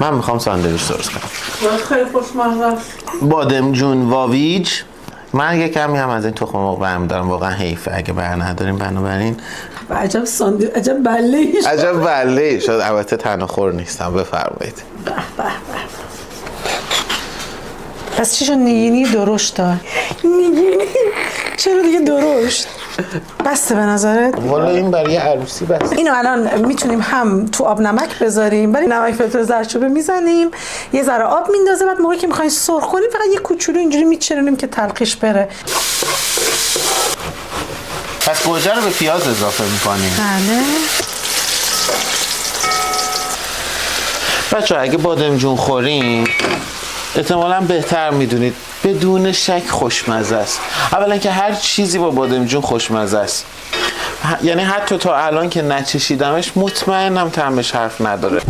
من میخوام ساندویچ درست کنم. خیلی خوشمزه است. بادمجون واویج. من یه کمی هم از این تخم مرغ برمی دارم، واقعا حیفه اگه بر نداریم. بنابراین عجب ساندویچ، عجب بله‌ای شد. عجب بله‌ای شد. البته تناخور نیستم. بفرمایید. به به به. پس چی شد؟ نگینی درشت دار؟ نگینی چرا دیگه درشت؟ بسته به نظرت؟ والا این برای عروسی بسته. اینو الان میتونیم هم تو آب نمک بذاریم، ولی نمک فلفل زردچوبه میزنیم، یه ذره آب میندازه، بعد موقعی که میخواین سرخ کنیم فقط یه کوچولو اینجوری میچرونیم که تلخیش بره. پس گوجه رو به پیاز اضافه میکنیم. بله. بچه‌ها اگه بادمجون خورین احتمالاً بهتر میدونید بدون شک خوشمزه است. اولا که هر چیزی با بادمجون خوشمزه است، یعنی حتی تا الان که نچشیدمش مطمئنم طعمش حرف نداره.